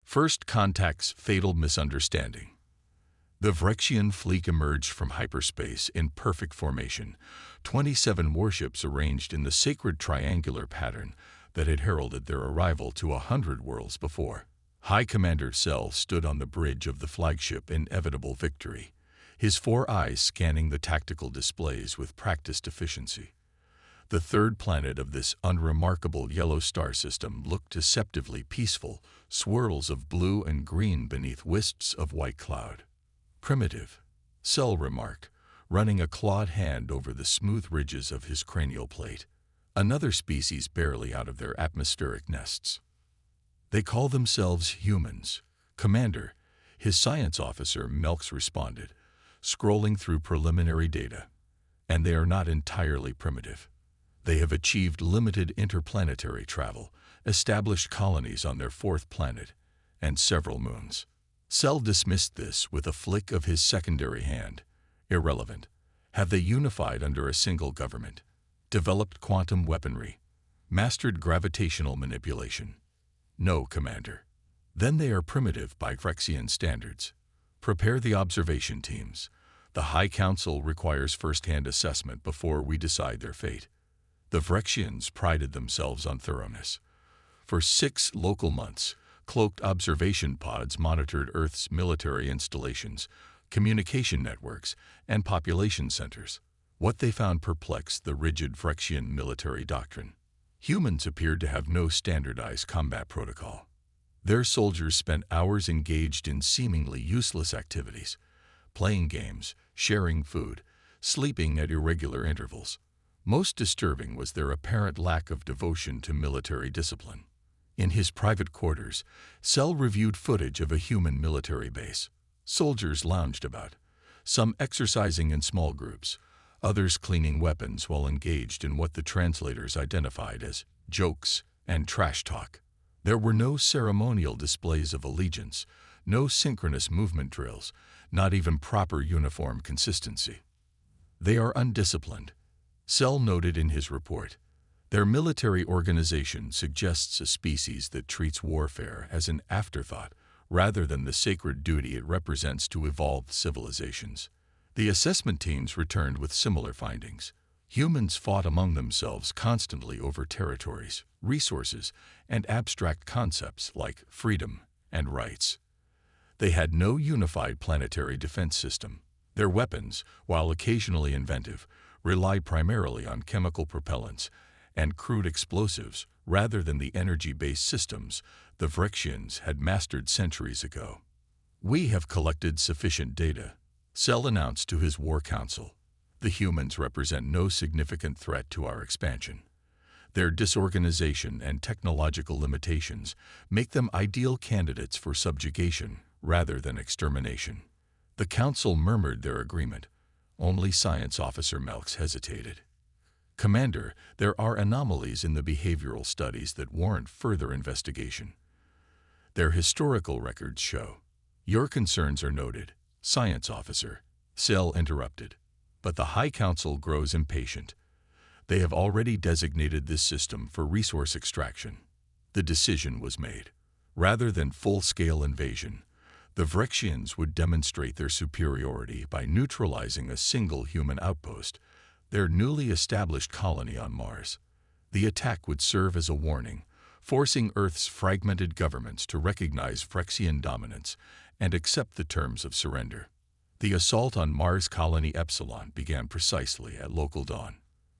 First Contact's Fatal Misunderstanding. The Vrexian fleet emerged from hyperspace in perfect formation, 27 warships arranged in the sacred triangular pattern that had heralded their arrival to 100 worlds before. High Commander Cell stood on the bridge of the flagship Inevitable Victory, his 4 eyes scanning the tactical displays with practiced efficiency. The third planet of this unremarkable yellow star system looked deceptively peaceful, swirls of blue and green beneath wisps of white cloud. Primitive, Cell remarked, running a clawed hand over the smooth ridges of his cranial plate. Another species barely out of their atmospheric nests. They call themselves humans, Commander, his science officer Melks responded, scrolling through preliminary data. And they are not entirely primitive. They have achieved limited interplanetary travel, established colonies on their 4th planet, and several moons. Cell dismissed this with a flick of his secondary hand. Irrelevant. Have they unified under a single government? Developed quantum weaponry? Mastered gravitational manipulation? No, Commander. Then they are primitive by Vrexian standards. Prepare the observation teams. The High Council requires first-hand assessment before we decide their fate. The Vrexians prided themselves on thoroughness. For 6 local months, cloaked observation pods monitored Earth's military installations, communication networks, and population centers. What they found perplexed the rigid Vrexian military doctrine. Humans appeared to have no standardized combat protocol. Their soldiers spent hours engaged in seemingly useless activities, playing games, sharing food, sleeping at irregular intervals. Most disturbing was their apparent lack of devotion to military discipline. In his private quarters, Cell reviewed footage of a human military base. Soldiers lounged about, some exercising in small groups, others cleaning weapons while engaged in what the translators identified as jokes and trash talk. There were no ceremonial displays of allegiance, no synchronous movement drills, not even proper uniform consistency. They are undisciplined, Cell noted in his report. Their military organization suggests a species that treats warfare as an afterthought rather than the sacred duty it represents to evolved civilizations. The assessment teams returned with similar findings. Humans fought among themselves constantly over territories, resources, and abstract concepts like freedom and rights. They had no unified planetary defense system. Their weapons, while occasionally inventive, rely primarily on chemical propellants and crude explosives rather than the energy-based systems the Vrexians had mastered centuries ago. We have collected sufficient data, Cell announced to his war council. The humans represent no significant threat to our expansion. Their disorganization and technological limitations make them ideal candidates for subjugation rather than extermination. The council murmured their agreement. Only Science Officer Melks hesitated. Commander, there are anomalies in the behavioral studies that warrant further investigation. Their historical records show. Your concerns are noted, Science Officer, Cell interrupted. But the High Council grows impatient. They have already designated this system for resource extraction. The decision was made. Rather than full-scale invasion, the Vrexians would demonstrate their superiority by neutralizing a single human outpost, their newly established colony on Mars. The attack would serve as a warning, forcing Earth's fragmented governments to recognize Vrexian dominance and accept the terms of surrender. The assault on Mars Colony Epsilon began precisely at local dawn.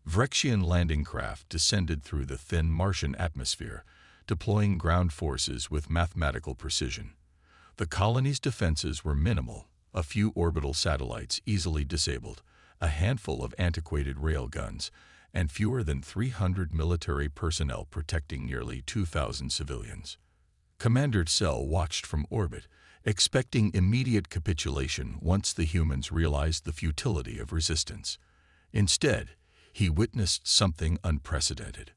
Vrexian landing craft descended through the thin Martian atmosphere, deploying ground forces with mathematical precision. The colony's defenses were minimal, a few orbital satellites easily disabled, a handful of antiquated rail guns, and fewer than 300 military personnel protecting nearly 2,000 civilians. Commander Cell watched from orbit, expecting immediate capitulation once the humans realized the futility of resistance. Instead, he witnessed something unprecedented.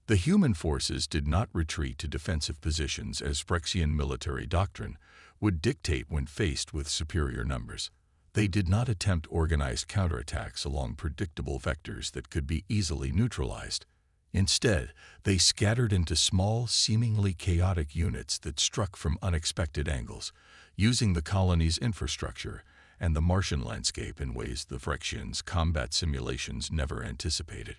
The human forces did not retreat to defensive positions as Vrexian military doctrine would dictate when faced with superior numbers. They did not attempt organized counterattacks along predictable vectors that could be easily neutralized. Instead, they scattered into small, seemingly chaotic units that struck from unexpected angles, using the colony's infrastructure and the Martian landscape in ways the Phyrexians' combat simulations never anticipated.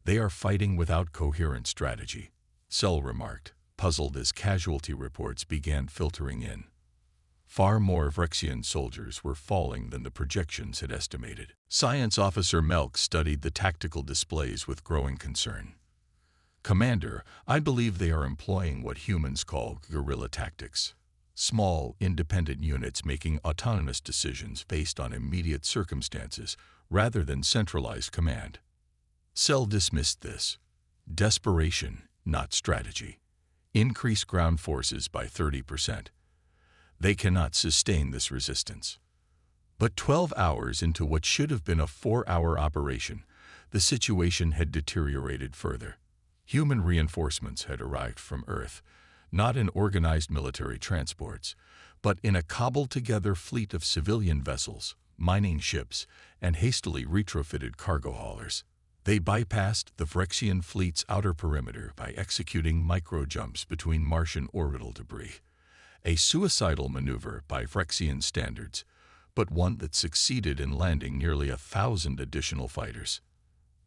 They are fighting without coherent strategy, Cell remarked, puzzled as casualty reports began filtering in. Far more Phyrexian soldiers were falling than the projections had estimated. Science Officer Melk studied the tactical displays with growing concern. Commander, I believe they are employing what humans call guerrilla tactics. Small, independent units making autonomous decisions based on immediate circumstances rather than centralized command. Cell dismissed this. Desperation, not strategy. Increase ground forces by 30%. They cannot sustain this resistance. But 12 hours into what should have been a 4-hour operation, the situation had deteriorated further. Human reinforcements had arrived from Earth, not in organized military transports, but in a cobbled-together fleet of civilian vessels, mining ships, and hastily retrofitted cargo haulers. They bypassed the Phyrexian fleet's outer perimeter by executing micro-jumps between Martian orbital debris. A suicidal maneuver by Phyrexian standards, but one that succeeded in landing nearly 1,000 additional fighters.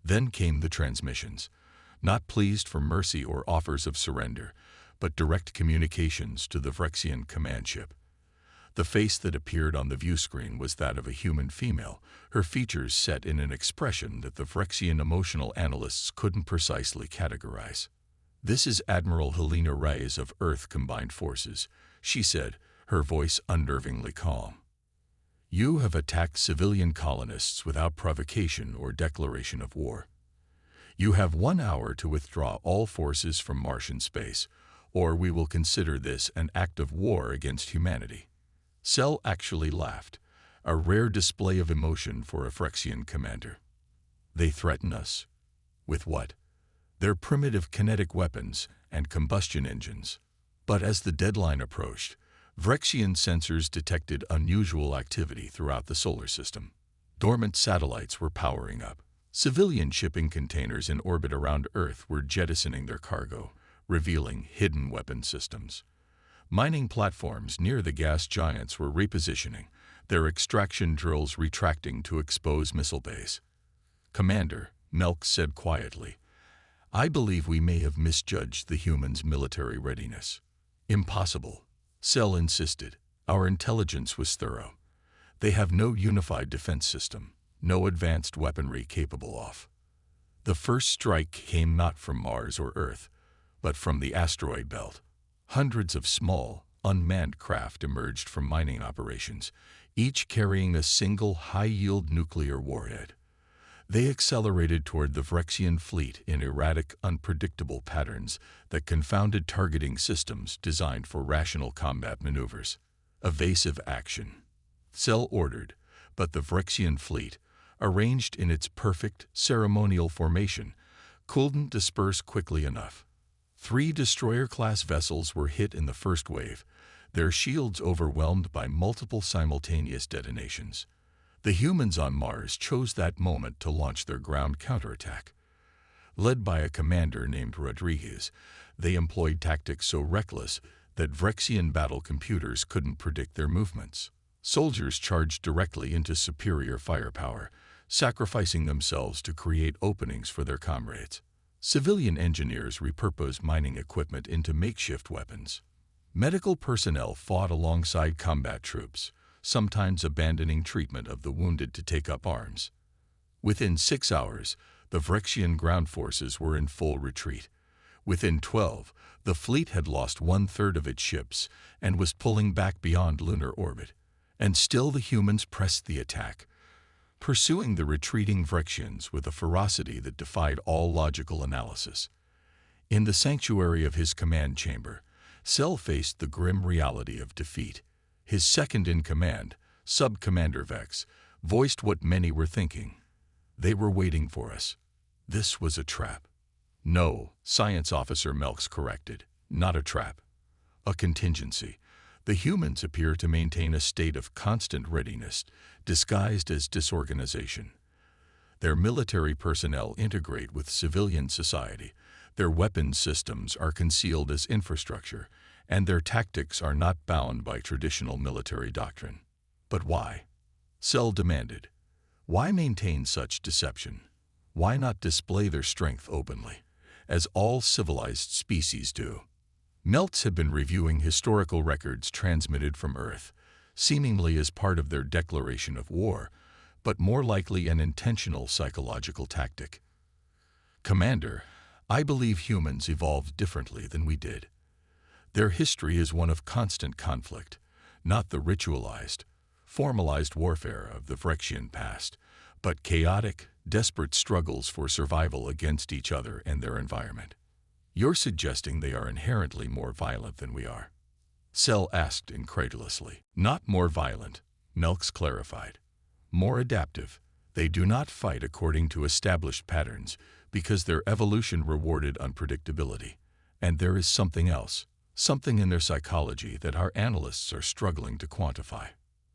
Then came the transmissions, not pleased for mercy or offers of surrender, but direct communications to the Phyrexian command ship. The face that appeared on the view screen was that of a human female, her features set in an expression that the Phyrexian emotional analysts couldn't precisely categorize. "This is Admiral Helena Reyes of Earth Combined Forces," she said, her voice unnervingly calm. "You have attacked civilian colonists without provocation or declaration of war. You have 1 hour to withdraw all forces from Martian space, or we will consider this an act of war against humanity." Cell actually laughed, a rare display of emotion for a Phyrexian commander. "They threaten us. With what? Their primitive kinetic weapons and combustion engines." But as the deadline approached, Phyrexian sensors detected unusual activity throughout the solar system. Dormant satellites were powering up. Civilian shipping containers in orbit around Earth were jettisoning their cargo, revealing hidden weapon systems. Mining platforms near the gas giants were repositioning, their extraction drills retracting to expose missile bays. "Commander," Melk said quietly, "I believe we may have misjudged the humans' military readiness." "Impossible," Cell insisted. "Our intelligence was thorough. They have no unified defense system, no advanced weaponry capable of." The first strike came not from Mars or Earth, but from the asteroid belt. Hundreds of small, unmanned craft emerged from mining operations, each carrying a single high-yield nuclear warhead. They accelerated toward the Phyrexian fleet in erratic, unpredictable patterns that confounded targeting systems designed for rational combat maneuvers. "Evasive action," Cell ordered, but the Phyrexian fleet, arranged in its perfect, ceremonial formation, couldn't disperse quickly enough. 3 destroyer-class vessels were hit in the first wave, their shields overwhelmed by multiple simultaneous detonations. The humans on Mars chose that moment to launch their ground counterattack. Led by a commander named Rodriguez, they employed tactics so reckless that Phyrexian battle computers couldn't predict their movements. Soldiers charged directly into superior firepower, sacrificing themselves to create openings for their comrades. Civilian engineers repurposed mining equipment into makeshift weapons. Medical personnel fought alongside combat troops, sometimes abandoning treatment of the wounded to take up arms. Within 6 hours, the Phyrexian ground forces were in full retreat. Within 12, the fleet had lost 1/3 of its ships and was pulling back beyond lunar orbit. And still the humans pressed the attack, pursuing the retreating Phyrexians with a ferocity that defied all logical analysis. In the sanctuary of his command chamber, Cell faced the grim reality of defeat. His second-in-command, Sub-Commander Vex, voiced what many were thinking. "They were waiting for us. This was a trap." "No," Science Officer Melks corrected, "not a trap. A contingency. The humans appear to maintain a state of constant readiness, disguised as disorganization. Their military personnel integrate with civilian society, Their weapons systems are concealed as infrastructure, and their tactics are not bound by traditional military doctrine. But why? Cell demanded. Why maintain such deception? Why not display their strength openly, as all civilized species do? Melts had been reviewing historical records transmitted from Earth, seemingly as part of their declaration of war, but more likely an intentional psychological tactic. Commander, I believe humans evolved differently than we did. Their history is one of constant conflict, not the ritualized, formalized warfare of the Phyrexian past, but chaotic, desperate struggles for survival against each other and their environment. You're suggesting they are inherently more violent than we are? Cell asked incredulously. Not more violent, Melks clarified. More adaptive. They do not fight according to established patterns because their evolution rewarded unpredictability. And there is something else, something in their psychology that our analysts are struggling to quantify.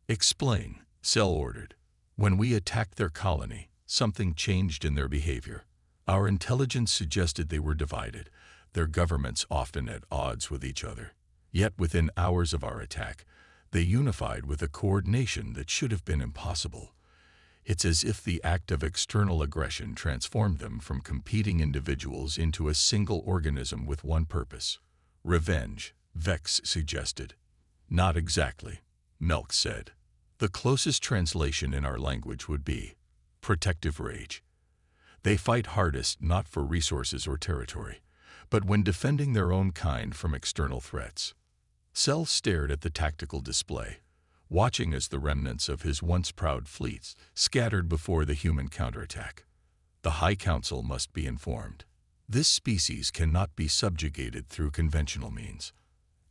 Explain, Cell ordered. When we attacked their colony, something changed in their behavior. Our intelligence suggested they were divided, their governments often at odds with each other. Yet within hours of our attack, they unified with a coordination that should have been impossible. It's as if the act of external aggression transformed them from competing individuals into a single organism with one purpose. Revenge, Vex suggested. Not exactly, Melk said. The closest translation in our language would be protective rage. They fight hardest not for resources or territory, but when defending their own kind from external threats. Cell stared at the tactical display, watching as the remnants of his once proud fleets scattered before the human counterattack. The High Council must be informed. This species cannot be subjugated through conventional means.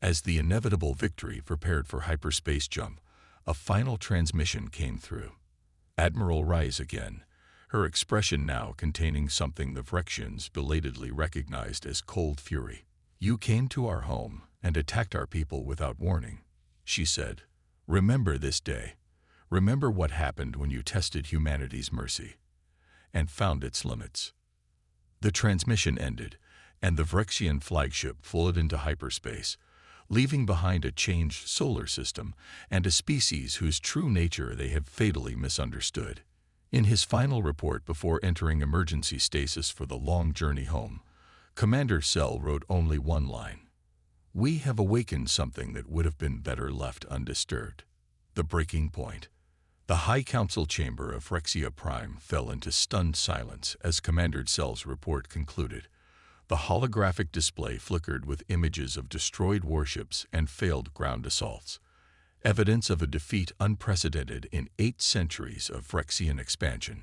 As the inevitable victory prepared for hyperspace jump, a final transmission came through. Admiral Rise again, her expression now containing something the Phyrexians belatedly recognized as cold fury. You came to our home and attacked our people without warning, she said. Remember this day. Remember what happened when you tested humanity's mercy and found its limits. The transmission ended, and the Phyrexian flagship floated into hyperspace, leaving behind a changed solar system and a species whose true nature they had fatally misunderstood. In his final report before entering emergency stasis for the long journey home, Commander Cell wrote only one line. We have awakened something that would have been better left undisturbed. The breaking point. The High Council chamber of Phyrexia Prime fell into stunned silence as Commander Cell's report concluded. The holographic display flickered with images of destroyed warships and failed ground assaults, evidence of a defeat unprecedented in 8 centuries of Phyrexian expansion.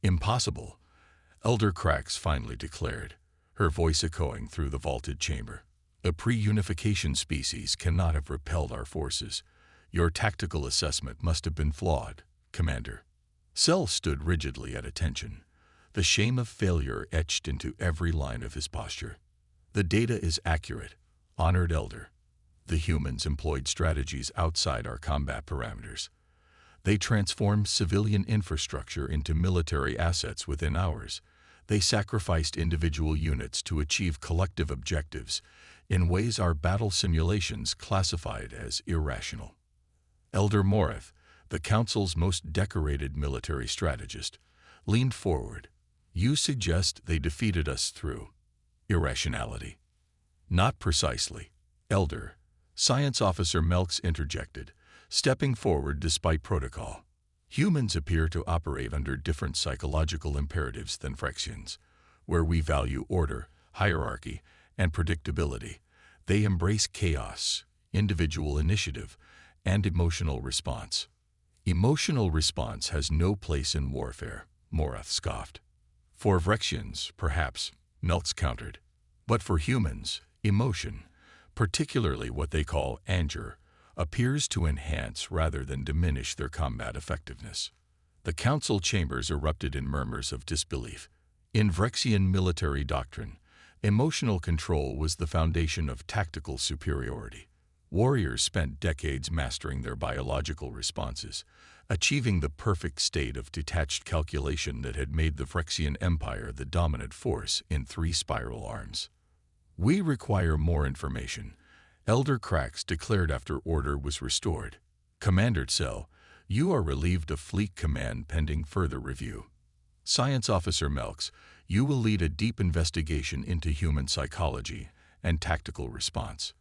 Impossible, Elder Krax finally declared, her voice echoing through the vaulted chamber. A pre-unification species cannot have repelled our forces. Your tactical assessment must have been flawed, Commander. Cell stood rigidly at attention, the shame of failure etched into every line of his posture. The data is accurate, honored Elder. The humans employed strategies outside our combat parameters. They transformed civilian infrastructure into military assets within hours. They sacrificed individual units to achieve collective objectives in ways our battle simulations classified as irrational. Elder Morith, the Council's most decorated military strategist, leaned forward. You suggest they defeated us through irrationality. Not precisely, Elder. Science Officer Melks interjected, stepping forward despite protocol. Humans appear to operate under different psychological imperatives than Phyrexians, where we value order, hierarchy, and predictability. They embrace chaos, individual initiative, and emotional response. Emotional response has no place in warfare, Morath scoffed. For Phyrexians, perhaps, Melks countered. But for humans, emotion, particularly what they call anger, appears to enhance rather than diminish their combat effectiveness. The council chambers erupted in murmurs of disbelief. In Phyrexian military doctrine, emotional control was the foundation of tactical superiority. Warriors spent decades mastering their biological responses, achieving the perfect state of detached calculation that had made the Phyrexian Empire the dominant force in 3 spiral arms. "We require more information," Elder Krax declared after order was restored. "Commander Tsel, you are relieved of fleet command pending further review. Science Officer Melks, you will lead a deep investigation into human psychology and tactical response.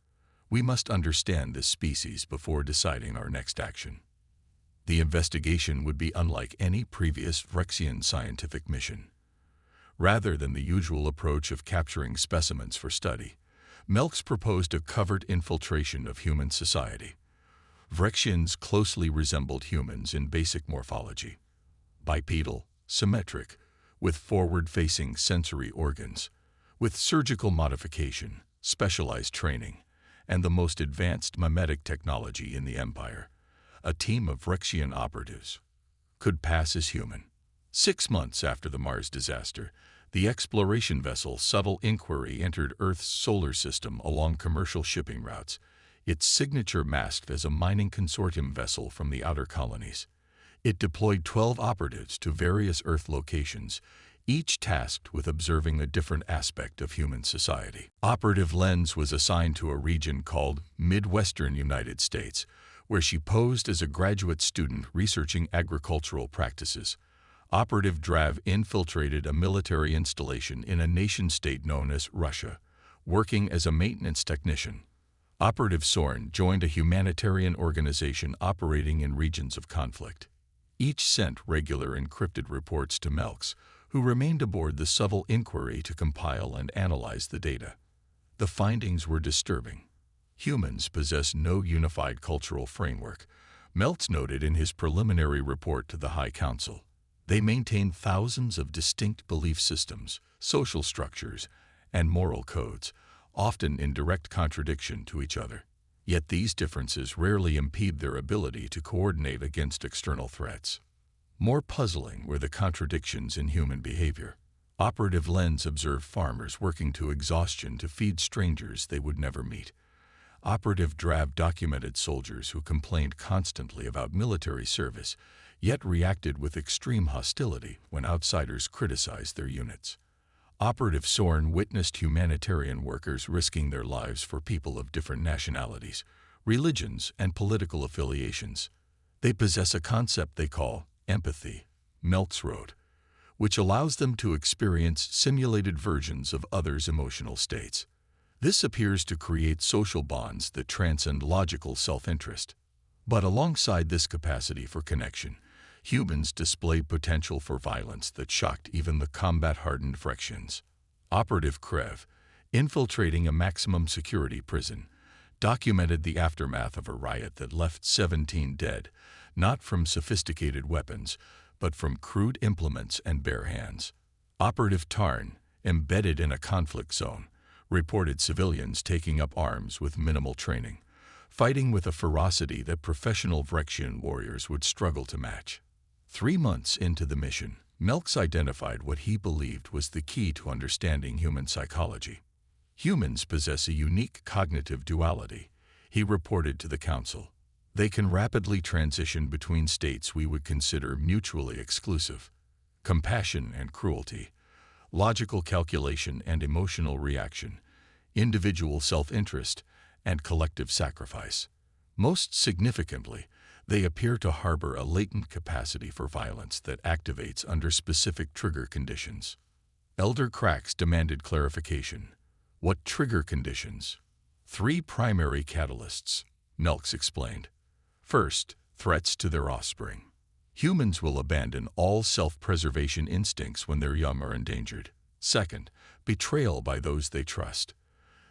We must understand this species before deciding our next action." The investigation would be unlike any previous Phyrexian scientific mission. Rather than the usual approach of capturing specimens for study, Melks proposed a covert infiltration of human society. Phyrexians closely resembled humans in basic morphology: bipedal, symmetric, with forward-facing sensory organs, with surgical modification, specialized training, and the most advanced mimetic technology in the Empire. A team of Phyrexian operatives could pass as human. 6 months after the Mars disaster, the exploration vessel Subtle Inquiry entered Earth's solar system along commercial shipping routes, its signature masked as a mining consortium vessel from the outer colonies. It deployed 12 operatives to various Earth locations, each tasked with observing a different aspect of human society. Operative Lens was assigned to a region called Midwestern United States, where she posed as a graduate student researching agricultural practices. Operative Drav infiltrated a military installation in a nation-state known as Russia, working as a maintenance technician. Operative Sorn joined a humanitarian organization operating in regions of conflict. Each sent regular encrypted reports to Melks, who remained aboard the Subtle Inquiry to compile and analyze the data. The findings were disturbing. Humans possess no unified cultural framework, Melks noted in his preliminary report to the High Council. They maintain thousands of distinct belief systems, social structures, and moral codes, often in direct contradiction to each other. Yet these differences rarely impede their ability to coordinate against external threats. More puzzling were the contradictions in human behavior. Operative Lens observed farmers working to exhaustion to feed strangers they would never meet. Operative Drav documented soldiers who complained constantly about military service, yet reacted with extreme hostility when outsiders criticized their units. Operative Sorn witnessed humanitarian workers risking their lives for people of different nationalities, religions, and political affiliations. They possess a concept they call empathy, Melks wrote, which allows them to experience simulated versions of others' emotional states. This appears to create social bonds that transcend logical self-interest. But alongside this capacity for connection, humans display potential for violence that shocked even the combat-hardened Phyrexians. Operative Krev, infiltrating a maximum security prison, documented the aftermath of a riot that left 17 dead, not from sophisticated weapons, but from crude implements and bare hands. Operative Tarn, embedded in a conflict zone, reported civilians taking up arms with minimal training, fighting with a ferocity that professional Phyrexian warriors would struggle to match. 3 months into the mission, Melks identified what he believed was the key to understanding human psychology. Humans possess a unique cognitive duality, he reported to the Council. They can rapidly transition between states we would consider mutually exclusive: compassion and cruelty, logical calculation and emotional reaction, individual self-interest, and collective sacrifice. Most significantly, they appear to harbor a latent capacity for violence that activates under specific trigger conditions. Elder Krax demanded clarification. What trigger conditions? 3 primary catalysts, Melks explained. First, threats to their offspring. Humans will abandon all self-preservation instincts when their young are endangered. Second, betrayal by those they trust.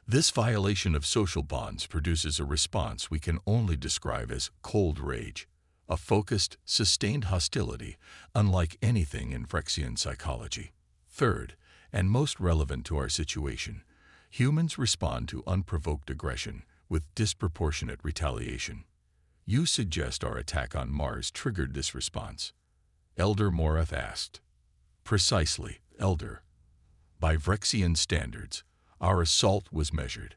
This violation of social bonds produces a response we can only describe as cold rage, a focused, sustained hostility unlike anything in Phyrexian psychology. Third, and most relevant to our situation, humans respond to unprovoked aggression with disproportionate retaliation. You suggest our attack on Mars triggered this response? Elder Morath asked. Precisely, Elder. By Phyrexian standards, our assault was measured.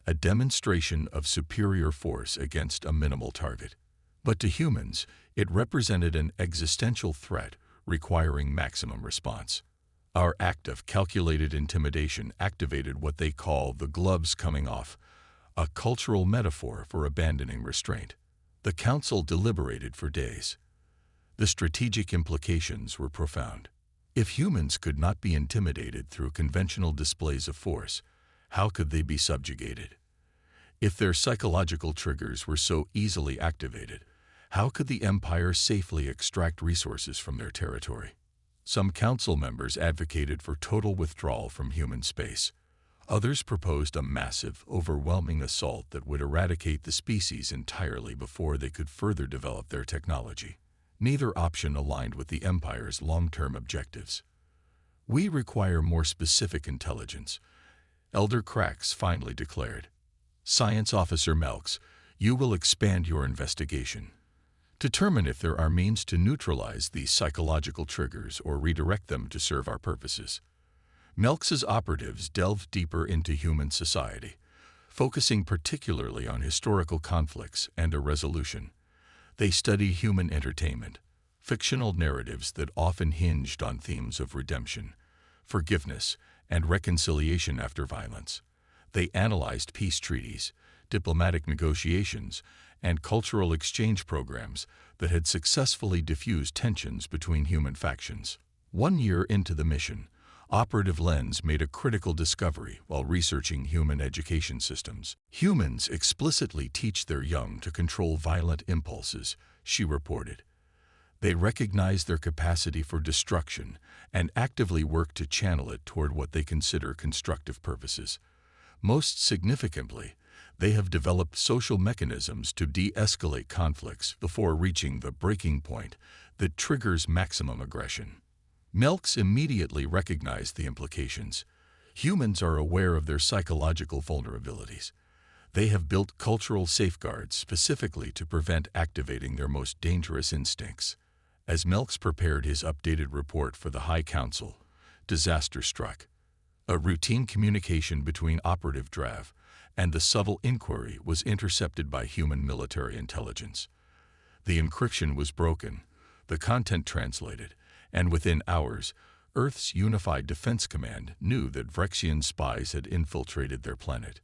a demonstration of superior force against a minimal target. But to humans, it represented an existential threat requiring maximum response. Our act of calculated intimidation activated what they call the gloves coming off, a cultural metaphor for abandoning restraint. The council deliberated for days. The strategic implications were profound. If humans could not be intimidated through conventional displays of force, how could they be subjugated? If their psychological triggers were so easily activated, how could the Empire safely extract resources from their territory? Some council members advocated for total withdrawal from human space. Others proposed a massive, overwhelming assault that would eradicate the species entirely before they could further develop their technology. Neither option aligned with the Empire's long-term objectives. "We require more specific intelligence," Elder Krax finally declared. "Science Officer Melks, you will expand your investigation. Determine if there are means to neutralize these psychological triggers or redirect them to serve our purposes." Melks's operatives delved deeper into human society, focusing particularly on historical conflicts and a resolution. They studied human entertainment, fictional narratives that often hinged on themes of redemption, forgiveness, and reconciliation after violence. They analyzed peace treaties, diplomatic negotiations, and cultural exchange programs that had successfully diffused tensions between human factions. 1 year into the mission, Operative Lens made a critical discovery while researching human education systems. "Humans explicitly teach their young to control violent impulses," she reported. "They recognize their capacity for destruction and actively work to channel it toward what they consider constructive purposes. Most significantly, they have developed social mechanisms to de-escalate conflicts before reaching the breaking point that triggers maximum aggression." Melks immediately recognized the implications. Humans are aware of their psychological vulnerabilities. They have built cultural safeguards specifically to prevent activating their most dangerous instincts. As Melks prepared his updated report for the High Council, disaster struck. A routine communication between Operative Drav and the subtle inquiry was intercepted by human military intelligence. The encryption was broken, the content translated, and within hours, Earth's Unified Defense Command knew that Vrexian spies had infiltrated their planet.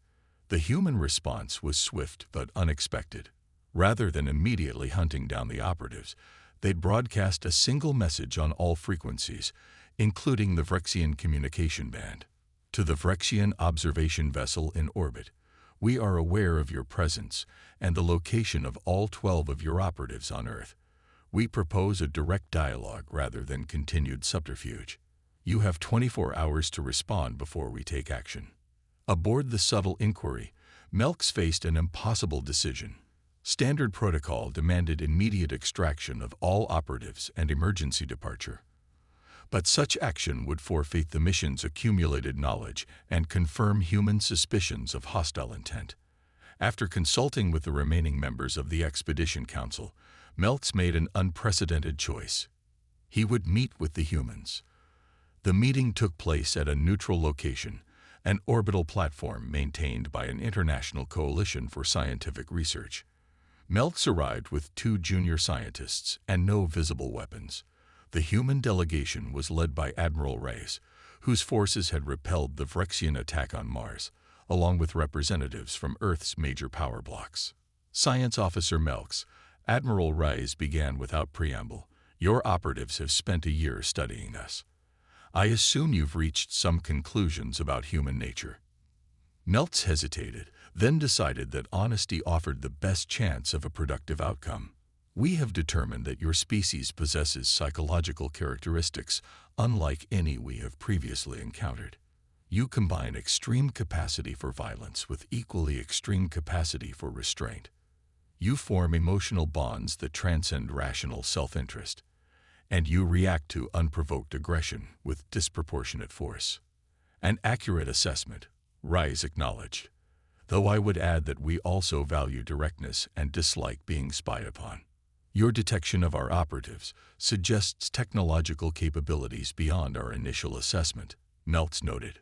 The human response was swift but unexpected. Rather than immediately hunting down the operatives, they'd broadcast a single message on all frequencies, including the Vrexian communication band. "To the Vrexian observation vessel in orbit, we are aware of your presence and the location of all 12 of your operatives on Earth. We propose a direct dialogue rather than continued subterfuge. You have 24 hours to respond before we take action." Aboard the subtle inquiry, Melks faced an impossible decision. Standard protocol demanded immediate extraction of all operatives and emergency departure. But such action would forfeit the mission's accumulated knowledge and confirm human suspicions of hostile intent. After consulting with the remaining members of the Expedition Council, Melks made an unprecedented choice. He would meet with the humans. The meeting took place at a neutral location, an orbital platform maintained by an international coalition for scientific research. Melks arrived with 2 junior scientists and no visible weapons. The human delegation was led by Admiral Reyes, whose forces had repelled the Vrexian attack on Mars, along with representatives from Earth's major power blocks. "Science Officer Melks," Admiral Reyes began without preamble, "your operatives have spent a year studying us. I assume you've reached some conclusions about human nature." Melks hesitated, then decided that honesty offered the best chance of a productive outcome. "We have determined that your species possesses psychological characteristics unlike any we have previously encountered. You combine extreme capacity for violence with equally extreme capacity for restraint. You form emotional bonds that transcend rational self-interest, and you react to unprovoked aggression with disproportionate force." "An accurate assessment," Reyes acknowledged, "though I would add that we also value directness and dislike being spied upon. Your detection of our operatives suggests technological capabilities beyond our initial assessment," Melks noted.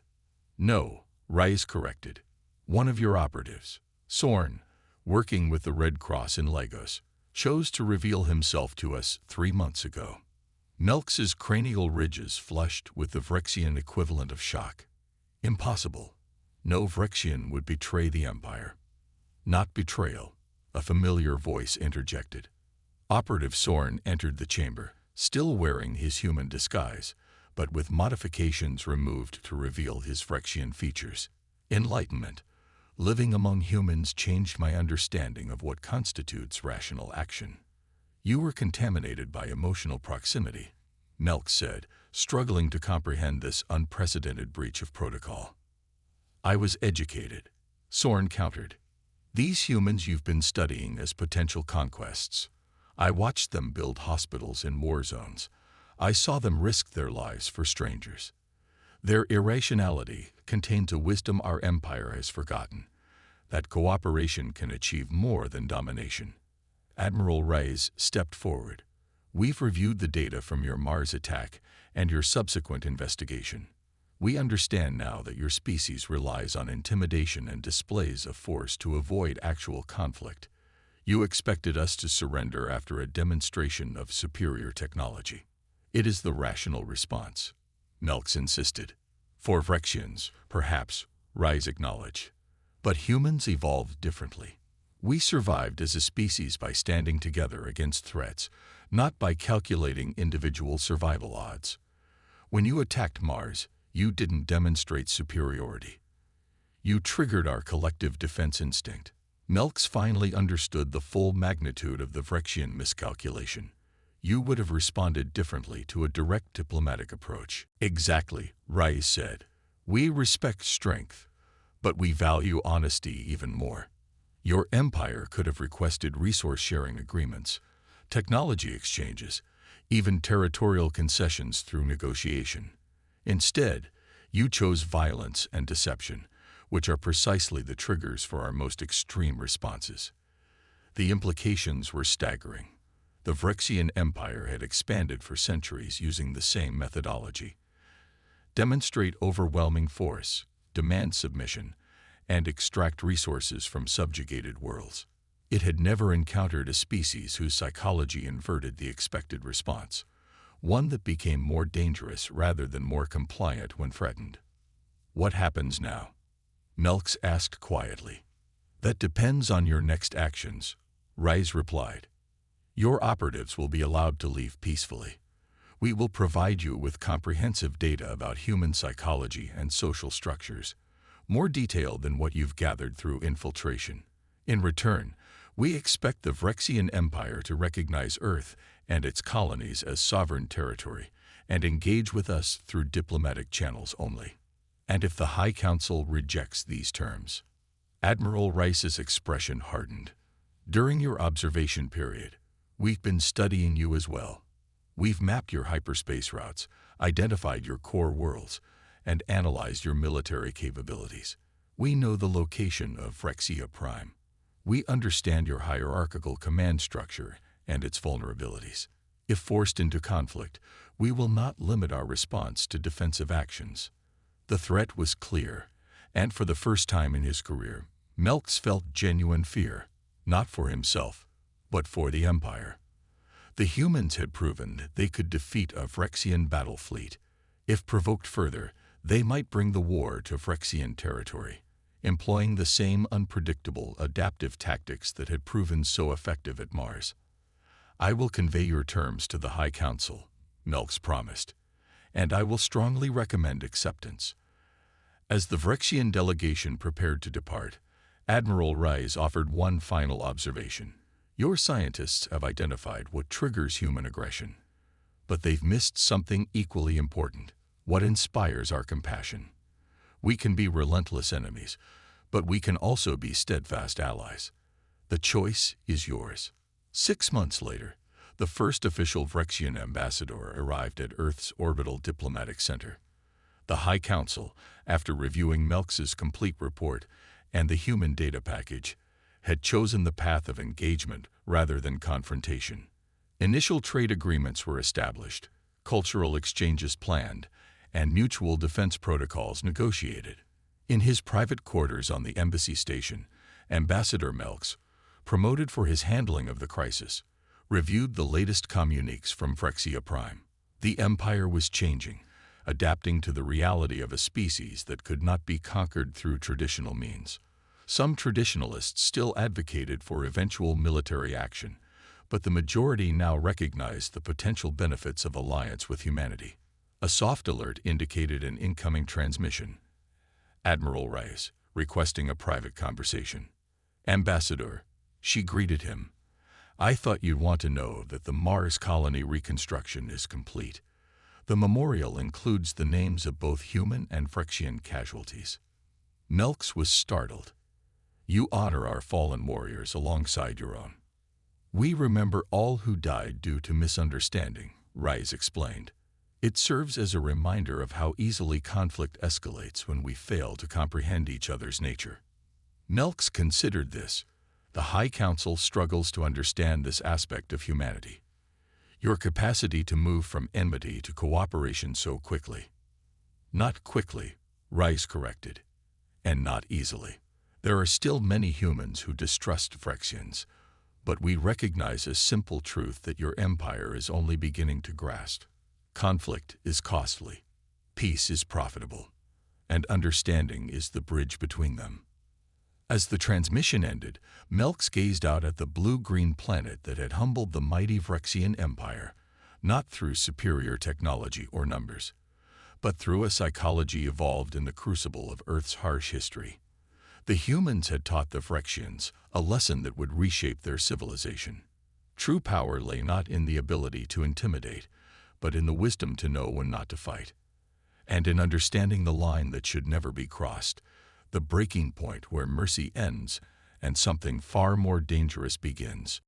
"No," Reyes corrected. One of your operatives, Sorn, working with the Red Cross in Lagos, chose to reveal himself to us 3 months ago. Melx's cranial ridges flushed with the Vrexian equivalent of shock. Impossible. No Vrexian would betray the Empire. Not betrayal, a familiar voice interjected. Operative Sorn entered the chamber, still wearing his human disguise, but with modifications removed to reveal his Vrexian features. Enlightenment. Living among humans changed my understanding of what constitutes rational action. You were contaminated by emotional proximity, Melx said, struggling to comprehend this unprecedented breach of protocol. I was educated, Sorn countered. These humans you've been studying as potential conquests. I watched them build hospitals in war zones. I saw them risk their lives for strangers. Their irrationality contains a wisdom our empire has forgotten, that cooperation can achieve more than domination. Admiral Reyes stepped forward. We've reviewed the data from your Mars attack and your subsequent investigation. We understand now that your species relies on intimidation and displays of force to avoid actual conflict. You expected us to surrender after a demonstration of superior technology. It is the rational response, Melx insisted. For Vrexians, perhaps, Reyes acknowledged. But humans evolved differently. We survived as a species by standing together against threats, not by calculating individual survival odds. When you attacked Mars, you didn't demonstrate superiority. You triggered our collective defense instinct. Melx finally understood the full magnitude of the Vrexian miscalculation. You would have responded differently to a direct diplomatic approach. Exactly, Reyes said. We respect strength, but we value honesty even more. Your empire could have requested resource-sharing agreements, technology exchanges, even territorial concessions through negotiation. Instead, you chose violence and deception, which are precisely the triggers for our most extreme responses. The implications were staggering. The Vrexian Empire had expanded for centuries using the same methodology. Demonstrate overwhelming force, demand submission, and extract resources from subjugated worlds. It had never encountered a species whose psychology inverted the expected response, one that became more dangerous rather than more compliant when threatened. What happens now? Melx asked quietly. That depends on your next actions, Reyes replied. Your operatives will be allowed to leave peacefully. We will provide you with comprehensive data about human psychology and social structures, more detailed than what you've gathered through infiltration. In return, we expect the Vrexian Empire to recognize Earth and its colonies as sovereign territory and engage with us through diplomatic channels only. And if the High Council rejects these terms? Admiral Reyes's expression hardened. During your observation period, we've been studying you as well. We've mapped your hyperspace routes, identified your core worlds, and analyzed your military capabilities. We know the location of Vrexia Prime. We understand your hierarchical command structure and its vulnerabilities. If forced into conflict, we will not limit our response to defensive actions. The threat was clear, and for the first time in his career, Melx felt genuine fear, not for himself, but for the Empire. The humans had proven they could defeat a Vrexian battle fleet. If provoked further, they might bring the war to Vrexian territory, employing the same unpredictable, adaptive tactics that had proven so effective at Mars. I will convey your terms to the High Council, Melx promised, and I will strongly recommend acceptance. As the Vrexian delegation prepared to depart, Admiral Reyes offered one final observation. Your scientists have identified what triggers human aggression, but they've missed something equally important, what inspires our compassion. We can be relentless enemies, but we can also be steadfast allies. The choice is yours. 6 months later, the first official Vrexian ambassador arrived at Earth's orbital diplomatic center. The High Council, after reviewing Melx's complete report and the human data package, had chosen the path of engagement rather than confrontation. Initial trade agreements were established, cultural exchanges planned, and mutual defense protocols negotiated. In his private quarters on the embassy station, Ambassador Melks, promoted for his handling of the crisis, reviewed the latest communiques from Phryxia Prime. The Empire was changing, adapting to the reality of a species that could not be conquered through traditional means. Some traditionalists still advocated for eventual military action, but the majority now recognized the potential benefits of alliance with humanity. A soft alert indicated an incoming transmission. Admiral Rice, requesting a private conversation. Ambassador, she greeted him. I thought you'd want to know that the Mars colony reconstruction is complete. The memorial includes the names of both human and Phryxian casualties. Melks was startled. You honor our fallen warriors alongside your own. We remember all who died due to misunderstanding, Rice explained. It serves as a reminder of how easily conflict escalates when we fail to comprehend each other's nature. Melks considered this. The High Council struggles to understand this aspect of humanity. Your capacity to move from enmity to cooperation so quickly. Not quickly, Rice corrected, and not easily. There are still many humans who distrust Phryxians, but we recognize a simple truth that your empire is only beginning to grasp. Conflict is costly, peace is profitable, and understanding is the bridge between them. As the transmission ended, Melks gazed out at the blue-green planet that had humbled the mighty Phyrexian Empire, not through superior technology or numbers, but through a psychology evolved in the crucible of Earth's harsh history. The humans had taught the Phyrexians a lesson that would reshape their civilization. True power lay not in the ability to intimidate, but in the wisdom to know when not to fight, and in understanding the line that should never be crossed, the breaking point where mercy ends and something far more dangerous begins.